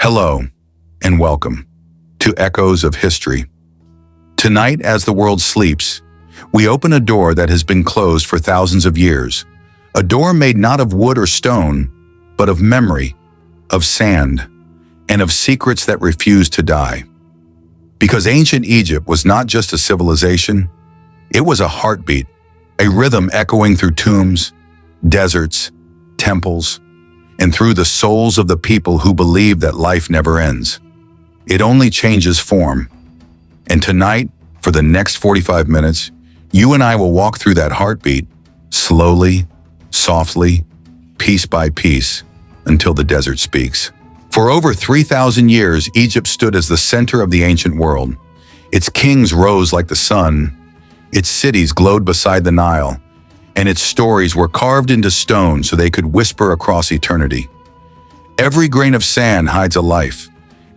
Hello, and welcome to Echoes of History. Tonight, as the world sleeps, we open a door that has been closed for thousands of years. A door made not of wood or stone, but of memory, of sand, and of secrets that refuse to die. Because ancient Egypt was not just a civilization, it was a heartbeat, a rhythm echoing through tombs, deserts, temples, and through the souls of the people who believe that life never ends. It only changes form. And tonight, for the next 45 minutes, you and I will walk through that heartbeat, slowly, softly, piece by piece, until the desert speaks. For over 3,000 years, Egypt stood as the center of the ancient world. Its kings rose like the sun, its cities glowed beside the Nile, and its stories were carved into stone so they could whisper across eternity. Every grain of sand hides a life.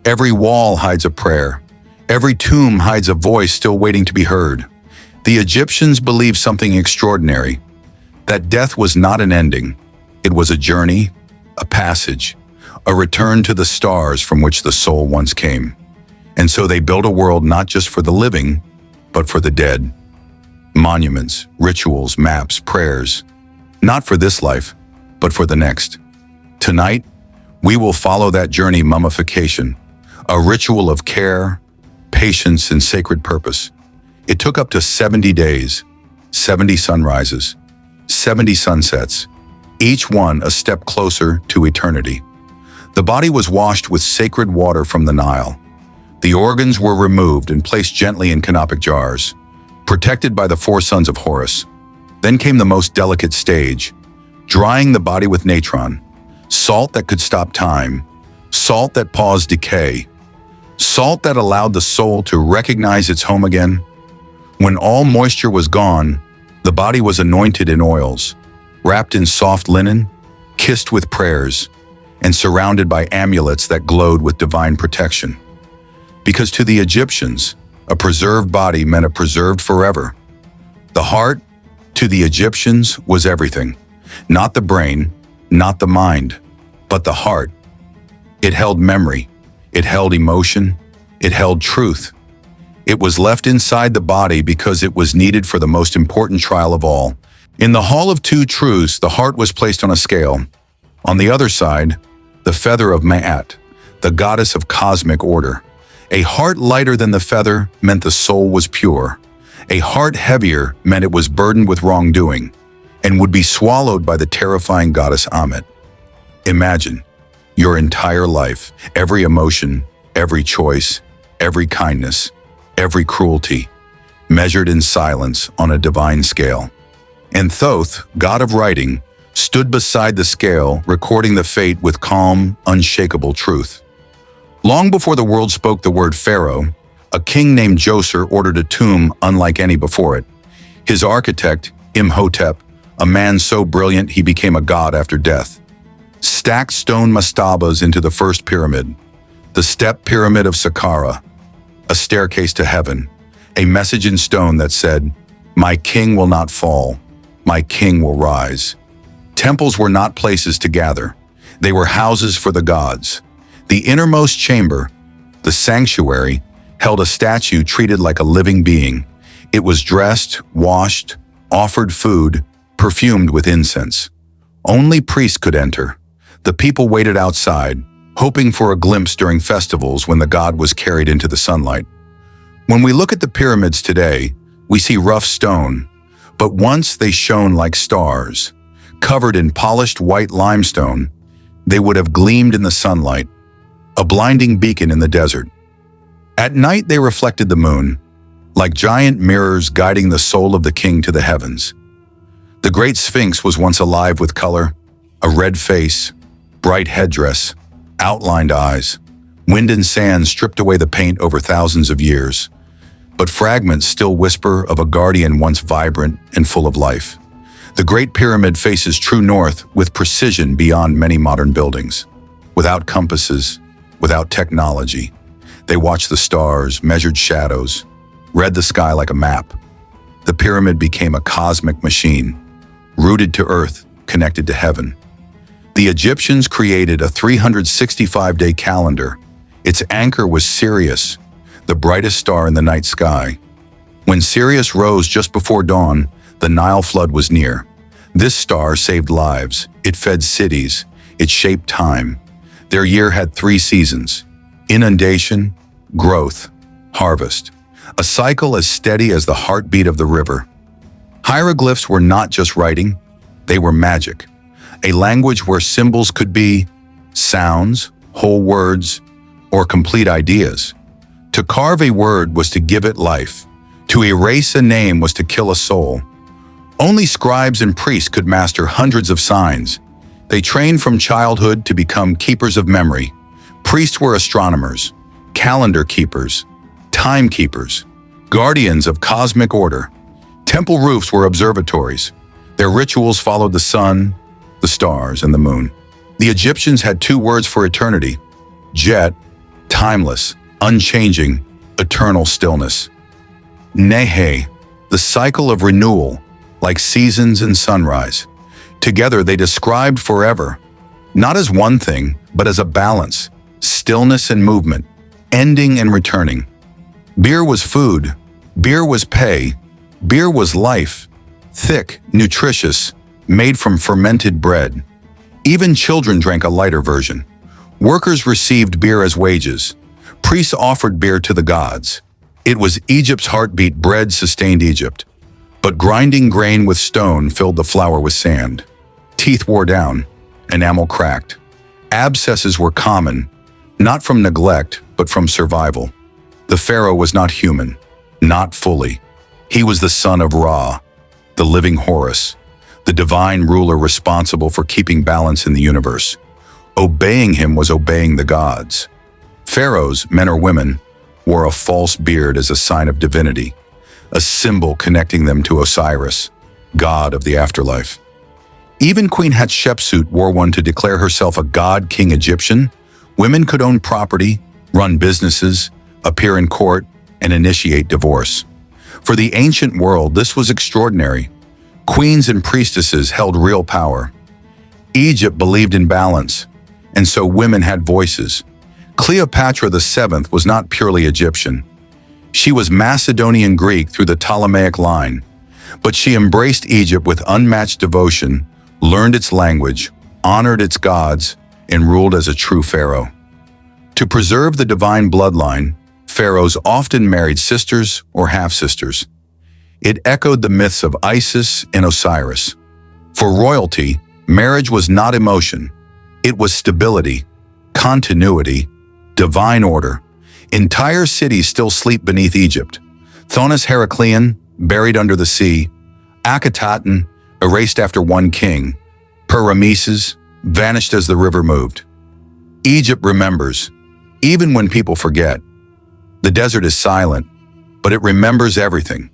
Every wall hides a prayer. Every tomb hides a voice still waiting to be heard. The Egyptians believed something extraordinary, that death was not an ending. It was a journey, a passage, a return to the stars from which the soul once came. And so they built a world not just for the living, but for the dead. Monuments, rituals, maps, prayers, not for this life, but for the next. Tonight, we will follow that journey. Mummification, a ritual of care, patience, and sacred purpose. It took up to 70 days, 70 sunrises, 70 sunsets, each one a step closer to eternity. The body was washed with sacred water from the Nile. The organs were removed and placed gently in canopic jars, protected by the four sons of Horus. Then came the most delicate stage, drying the body with natron, salt that could stop time, salt that paused decay, salt that allowed the soul to recognize its home again. When all moisture was gone, the body was anointed in oils, wrapped in soft linen, kissed with prayers, and surrounded by amulets that glowed with divine protection. Because to the Egyptians, a preserved body meant a preserved forever. The heart, to the Egyptians, was everything. Not the brain, not the mind, but the heart. It held memory, it held emotion, it held truth. It was left inside the body because it was needed for the most important trial of all. In the Hall of Two Truths, the heart was placed on a scale. On the other side, the feather of Ma'at, the goddess of cosmic order. A heart lighter than the feather meant the soul was pure. A heart heavier meant it was burdened with wrongdoing and would be swallowed by the terrifying goddess Ammit. Imagine your entire life, every emotion, every choice, every kindness, every cruelty, measured in silence on a divine scale. And Thoth, god of writing, stood beside the scale, recording the fate with calm, unshakable truth. Long before the world spoke the word pharaoh, a king named Djoser ordered a tomb unlike any before it. His architect, Imhotep, a man so brilliant he became a god after death, stacked stone mastabas into the first pyramid, the step pyramid of Saqqara, a staircase to heaven, a message in stone that said, "My king will not fall, my king will rise." Temples were not places to gather. They were houses for the gods. The innermost chamber, the sanctuary, held a statue treated like a living being. It was dressed, washed, offered food, perfumed with incense. Only priests could enter. The people waited outside, hoping for a glimpse during festivals when the god was carried into the sunlight. When we look at the pyramids today, we see rough stone, but once they shone like stars. Covered in polished white limestone, they would have gleamed in the sunlight, a blinding beacon in the desert. At night they reflected the moon, like giant mirrors guiding the soul of the king to the heavens. The great Sphinx was once alive with color, a red face, bright headdress, outlined eyes. Wind and sand stripped away the paint over thousands of years, but fragments still whisper of a guardian once vibrant and full of life. The Great Pyramid faces true north with precision beyond many modern buildings. Without compasses, without technology, they watched the stars, measured shadows, read the sky like a map. The pyramid became a cosmic machine, rooted to earth, connected to heaven. The Egyptians created a 365-day calendar. Its anchor was Sirius, the brightest star in the night sky. When Sirius rose just before dawn, the Nile flood was near. This star saved lives. It fed cities. It shaped time. Their year had 3 seasons: inundation, growth, harvest. A cycle as steady as the heartbeat of the river. Hieroglyphs were not just writing, they were magic. A language where symbols could be sounds, whole words, or complete ideas. To carve a word was to give it life. To erase a name was to kill a soul. Only scribes and priests could master hundreds of signs. They trained from childhood to become keepers of memory. Priests were astronomers, calendar keepers, timekeepers, guardians of cosmic order. Temple roofs were observatories. Their rituals followed the sun, the stars, and the moon. The Egyptians had 2 words for eternity: jet, timeless, unchanging, eternal stillness. Nehe, the cycle of renewal, like seasons and sunrise. Together they described forever, not as one thing, but as a balance, stillness and movement, ending and returning. Beer was food, beer was pay, beer was life, thick, nutritious, made from fermented bread. Even children drank a lighter version. Workers received beer as wages. Priests offered beer to the gods. It was Egypt's heartbeat. Bread sustained Egypt. But grinding grain with stone filled the flour with sand. Teeth wore down, enamel cracked. Abscesses were common, not from neglect, but from survival. The pharaoh was not human, not fully. He was the son of Ra, the living Horus, the divine ruler responsible for keeping balance in the universe. Obeying him was obeying the gods. Pharaohs, men or women, wore a false beard as a sign of divinity, a symbol connecting them to Osiris, god of the afterlife. Even Queen Hatshepsut wore one to declare herself a god-king Egyptian. Women could own property, run businesses, appear in court, and initiate divorce. For the ancient world, this was extraordinary. Queens and priestesses held real power. Egypt believed in balance, and so women had voices. Cleopatra VII was not purely Egyptian. She was Macedonian Greek through the Ptolemaic line, but she embraced Egypt with unmatched devotion, learned its language, honored its gods, and ruled as a true pharaoh. To preserve the divine bloodline, pharaohs often married sisters or half-sisters. It echoed the myths of Isis and Osiris. For royalty, marriage was not emotion. It was stability, continuity, divine order. Entire cities still sleep beneath Egypt. Thonis Heraclean, buried under the sea. Akhetaten, erased after one king. Per-Rameses, vanished as the river moved. Egypt remembers, even when people forget. The desert is silent, but it remembers everything.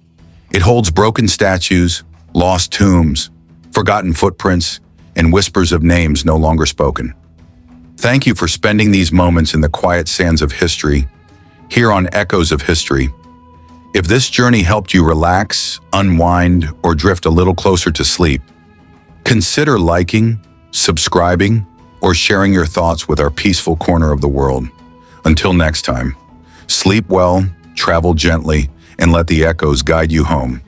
It holds broken statues, lost tombs, forgotten footprints, and whispers of names no longer spoken. Thank you for spending these moments in the quiet sands of history, here on Echoes of History. If this journey helped you relax, unwind, or drift a little closer to sleep, consider liking, subscribing, or sharing your thoughts with our peaceful corner of the world. Until next time, sleep well, travel gently, and let the echoes guide you home.